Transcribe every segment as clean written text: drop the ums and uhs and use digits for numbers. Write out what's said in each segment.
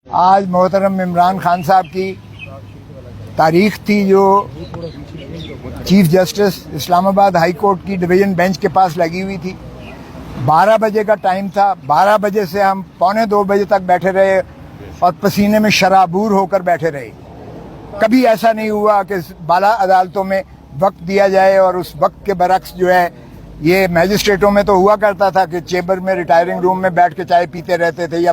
آج محترم عمران خان صاحب کی تاریخ تھی جو چیف جسٹس اسلام آباد ہائی کورٹ کی ڈویژن بینچ کے پاس لگی ہوئی تھی. 12 بجے کا ٹائم تھا. 12 بجے سے ہم 1:45 بجے تک بیٹھے رہے اور پسینے میں شرابور ہو کر بیٹھے رہے. کبھی ایسا نہیں ہوا کہ بالا عدالتوں میں وقت دیا جائے اور اس وقت کے برعکس جو ہے یہ میجسٹریٹوں میں تو ہوا کرتا تھا کہ چیمبر میں ریٹائرنگ روم میں بیٹھ کے چائے پیتے رہتے تھے یا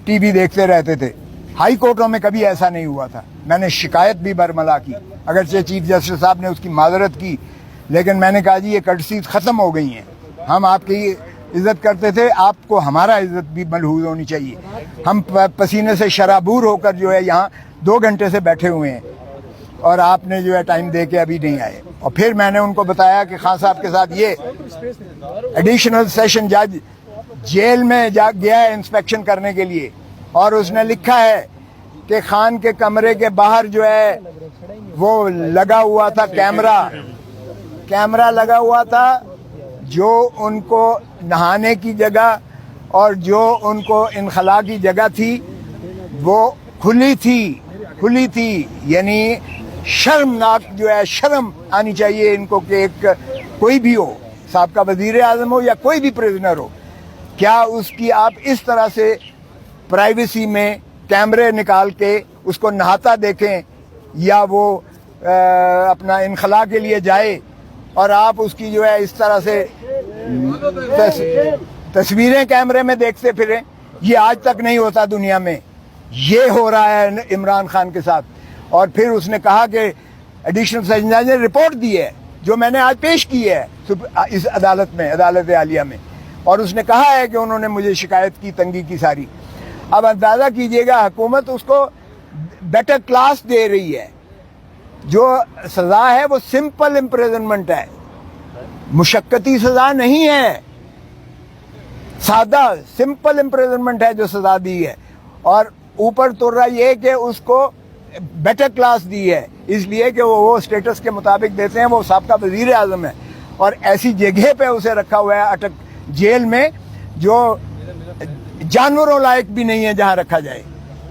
ٹی وی دیکھتے رہتے تھے. ہائی کورٹوں میں کبھی ایسا نہیں ہوا تھا. میں نے شکایت بھی برملا کی, اگرچہ چیف جسٹس صاحب نے اس کی معذرت کی, لیکن میں نے کہا جی یہ کرٹسیز ختم ہو گئی ہیں. ہم آپ کی عزت کرتے تھے, آپ کو ہمارا عزت بھی ملحوظ ہونی چاہیے. ہم پسینے سے شرابور ہو کر جو ہے یہاں 2 گھنٹے سے بیٹھے ہوئے ہیں اور آپ نے جو ہے ٹائم دے کے ابھی نہیں آئے. اور پھر میں نے ان کو بتایا کہ خان صاحب کے ساتھ یہ ایڈیشنل سیشن جج جیل میں گیا ہے انسپیکشن کرنے کے لیے, اور اس نے لکھا ہے کہ خان کے کمرے کے باہر جو ہے وہ لگا ہوا تھا کیمرہ لگا ہوا تھا, جو ان کو نہانے کی جگہ اور جو ان کو انخلاء کی جگہ تھی وہ کھلی تھی. یعنی شرمناک جو ہے, شرم آنی چاہیے ان کو کہ ایک کوئی بھی ہو, سابقہ وزیر اعظم ہو یا کوئی بھی پریزنر ہو, کیا اس کی آپ اس طرح سے پرائیویسی میں کیمرے نکال کے اس کو نہاتا دیکھیں یا وہ اپنا انخلاء کے لیے جائے اور آپ اس کی جو ہے اس طرح سے تصویریں کیمرے میں دیکھتے پھریں. یہ آج تک نہیں ہوتا دنیا میں, یہ ہو رہا ہے عمران خان کے ساتھ. اور پھر اس نے کہا کہ ایڈیشنل سیشن جج نے رپورٹ دی ہے جو میں نے آج پیش کی ہے اس عدالت میں, عدالت عالیہ میں, اور اس نے کہا ہے کہ انہوں نے مجھے شکایت کی تنگی کی ساری. اب اندازہ کیجئے گا حکومت اس کو بیٹر کلاس دے رہی ہے. جو سزا ہے وہ سمپل امپریزنمنٹ ہے, مشقتی سزا نہیں ہے, سادہ سمپل امپریزنمنٹ ہے جو سزا دی ہے. اور اوپر تو رہا یہ کہ اس کو بیٹر کلاس دی ہے اس لیے کہ وہ سٹیٹس کے مطابق دیتے ہیں. وہ سابقہ وزیر اعظم ہے اور ایسی جگہ پہ اسے رکھا ہوا ہے اٹک جیل میں جو جانوروں لائق بھی نہیں ہے جہاں رکھا جائے.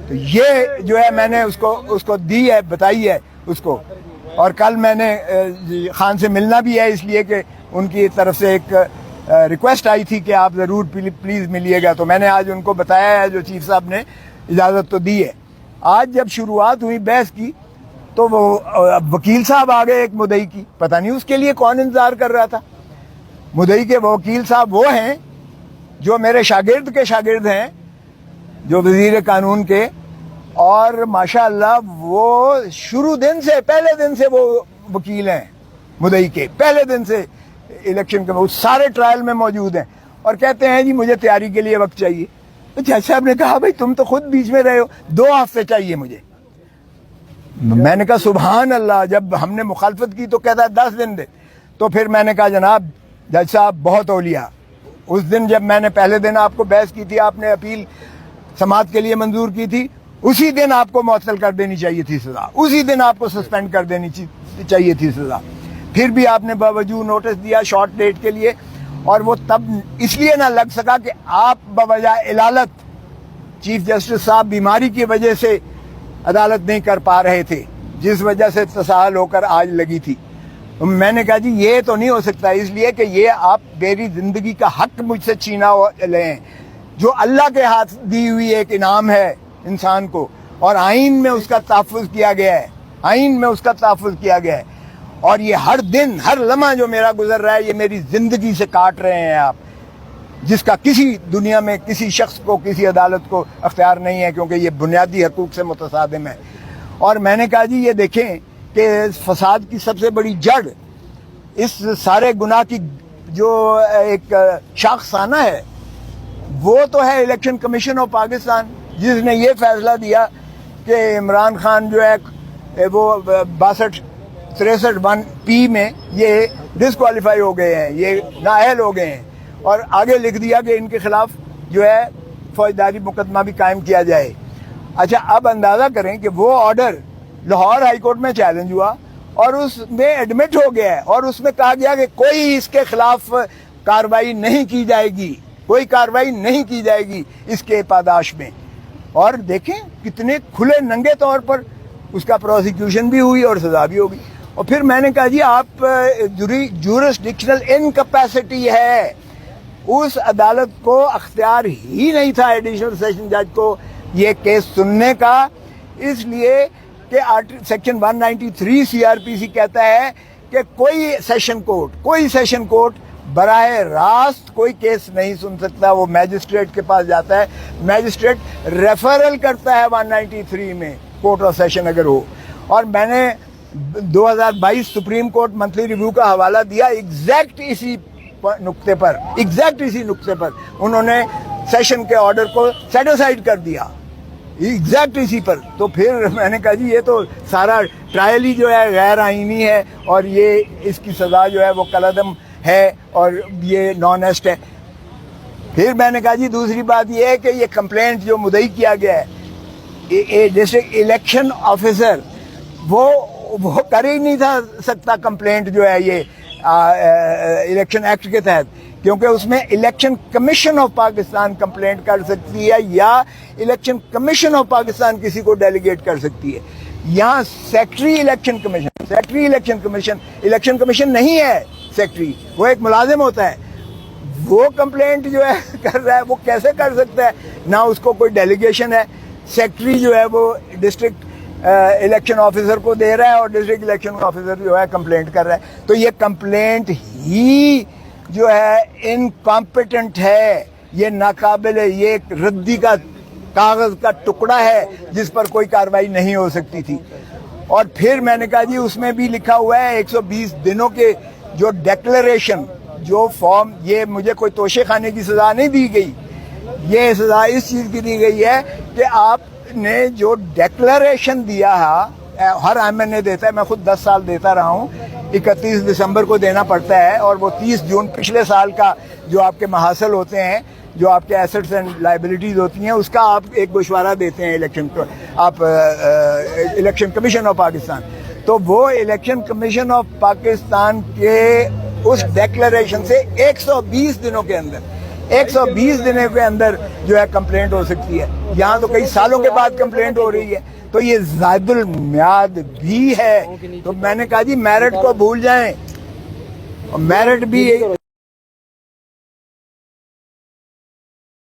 تو یہ جو ہے میں نے اس کو دی ہے, بتائی ہے اس کو. اور کل میں نے خان سے ملنا بھی ہے اس لیے کہ ان کی طرف سے ایک ریکویسٹ آئی تھی کہ آپ ضرور پلیز ملیے گا. تو میں نے آج ان کو بتایا ہے, جو چیف صاحب نے اجازت تو دی ہے. آج جب شروعات ہوئی بحث کی تو وہ وکیل صاحب آ گئے ایک مدعی کی, پتہ نہیں اس کے لیے کون انتظار کر رہا تھا. مدعی کے وکیل صاحب وہ ہیں جو میرے شاگرد کے شاگرد ہیں, جو وزیر قانون کے, اور ماشاءاللہ وہ شروع دن سے, پہلے دن سے وہ وکیل ہیں مدعی کے, پہلے دن سے الیکشن کے وہ سارے ٹرائل میں موجود ہیں. اور کہتے ہیں جی مجھے تیاری کے لیے وقت چاہیے. تو جج صاحب نے کہا بھائی تم تو خود بیچ میں رہے ہو, 2 ہفتے چاہیے مجھے. میں نے کہا سبحان اللہ, جب ہم نے مخالفت کی تو کہتا ہے 10 دن دے. تو پھر میں نے کہا جناب جج صاحب بہت اولیاء, اس دن جب میں نے پہلے دن آپ کو بحث کی تھی, آپ نے اپیل سماعت کے لیے منظور کی تھی, اسی دن آپ کو معطل کر دینی چاہیے تھی سزا, اسی دن آپ کو سسپینڈ کر دینی چاہیے تھی سزا. پھر بھی آپ نے باوجود نوٹس دیا شارٹ ڈیٹ کے لیے, اور وہ تب اس لیے نہ لگ سکا کہ آپ بوجہ علالت چیف جسٹس صاحب بیماری کی وجہ سے عدالت نہیں کر پا رہے تھے, جس وجہ سے تساہل ہو کر آج لگی تھی. میں نے کہا جی یہ تو نہیں ہو سکتا, اس لیے کہ یہ آپ میری زندگی کا حق مجھ سے چھینا لیں, جو اللہ کے ہاتھ دی ہوئی ایک انعام ہے انسان کو, اور آئین میں اس کا تحفظ کیا گیا ہے, آئین میں اس کا تحفظ کیا گیا ہے. اور یہ ہر دن ہر لمحہ جو میرا گزر رہا ہے یہ میری زندگی سے کاٹ رہے ہیں آپ, جس کا کسی دنیا میں کسی شخص کو, کسی عدالت کو اختیار نہیں ہے, کیونکہ یہ بنیادی حقوق سے متصادم ہے. اور میں نے کہا جی یہ دیکھیں کہ فساد کی سب سے بڑی جڑ, اس سارے گناہ کی جو ایک شاخسانہ ہے وہ تو ہے الیکشن کمیشن آف پاکستان, جس نے یہ فیصلہ دیا کہ عمران خان جو ہے وہ 62-63(1) میں یہ ڈسکوالیفائی ہو گئے ہیں, یہ نااہل ہو گئے ہیں, اور آگے لکھ دیا کہ ان کے خلاف جو ہے فوجداری مقدمہ بھی قائم کیا جائے. اچھا اب اندازہ کریں کہ وہ آرڈر لاہور ہائی کورٹ میں چیلنج ہوا اور اس میں ایڈمٹ ہو گیا ہے, اور اس میں کہا گیا کہ کوئی اس کے خلاف کارروائی نہیں کی جائے گی, کوئی کارروائی نہیں کی جائے گی اس کے پاداش میں. اور دیکھیں کتنے کھلے ننگے طور پر اس کا پروسیکیوشن بھی ہوئی اور سزا بھی ہوگی. اور پھر میں نے کہا جی آپ جورسڈکشنل انکیپیسٹی ہے, اس عدالت کو اختیار ہی نہیں تھا ایڈیشنل سیشن جج کو یہ کیس سننے کا, اس لیے کہ سیکشن 193 CRPC کہتا ہے کہ کوئی سیشن کورٹ براہ راست کوئی کیس نہیں سن سکتا, وہ میجسٹریٹ کے پاس جاتا ہے, میجسٹریٹ ریفرل کرتا ہے 193 میں کورٹ آف سیشن اگر ہو. اور میں نے 2022 سپریم کورٹ منتھلی ریویو کا حوالہ دیا ایگزیکٹ اسی نقطے پر انہوں نے سیشن کے آرڈر کو سیٹ اسائڈ کر دیا ایگزیکٹ اسی پر. تو پھر میں نے کہا جی یہ تو سارا ٹرائل ہی جو ہے غیر آئینی ہے اور یہ اس کی سزا جو ہے وہ کالعدم ہے اور یہ نان ایسٹ ہے. پھر میں نے کہا جی دوسری بات یہ ہے کہ یہ کمپلینٹ جو مدعی کیا گیا ہے ڈسٹرکٹ الیکشن آفیسر وہ کر ہی نہیں تھا سکتا کمپلینٹ جو ہے یہ الیکشن ایکٹ کے تحت, کیونکہ اس میں election commission of Pakistan complaint کر سکتی ہے یا الیکشن کمیشن آف پاکستان کسی کو ڈیلیگیٹ کر سکتی ہے. یہاں سیکٹری الیکشن کمیشن نہیں ہے, سیکٹری وہ ایک ملازم ہوتا ہے, وہ کمپلینٹ جو ہے کر رہا ہے وہ کیسے کر سکتا ہے, نہ اس کو کوئی ڈیلیگیشن ہے. سیکٹری جو ہے وہ ڈسٹرکٹ الیکشن آفیسر کو دے رہا ہے اور ڈسٹرکٹ الیکشن آفیسر جو ہے کمپلینٹ کر رہا ہے. تو یہ کمپلینٹ ہی جو ہے انکمپیٹنٹ ہے, یہ ناقابل, یہ ایک ردی کا کاغذ کا ٹکڑا ہے جس پر کوئی کارروائی نہیں ہو سکتی تھی. اور پھر میں نے کہا جی اس میں بھی لکھا ہوا ہے 120 دنوں کے جو ڈیکلریشن جو فارم, یہ مجھے کوئی توشے خانے کی سزا نہیں دی گئی, یہ سزا اس چیز کی دی گئی ہے کہ آپ نے جو ڈیکلریشن دیا ہے, ہر MNA دیتا ہے, میں خود 10 سال دیتا رہا ہوں, 31 دسمبر کو دینا پڑتا ہے اور وہ 30 جون پچھلے سال کا جو آپ کے محاصل ہوتے ہیں, جو آپ کے ایسٹس اینڈ لائبلٹیز ہوتی ہیں, اس کا آپ ایک گوشوارہ دیتے ہیں الیکشن کمیشن آف پاکستان. تو وہ الیکشن کمیشن آف پاکستان کے اس ڈیکلریشن سے 120 دنوں کے اندر جو ہے کمپلینٹ ہو سکتی ہے. یہاں تو کئی سالوں کے بعد کمپلینٹ ہو رہی ہے, تو یہ زائد المیعاد بھی ہے. تو میں نے کہا جی میرٹ کو بھول جائیں, میرٹ بھی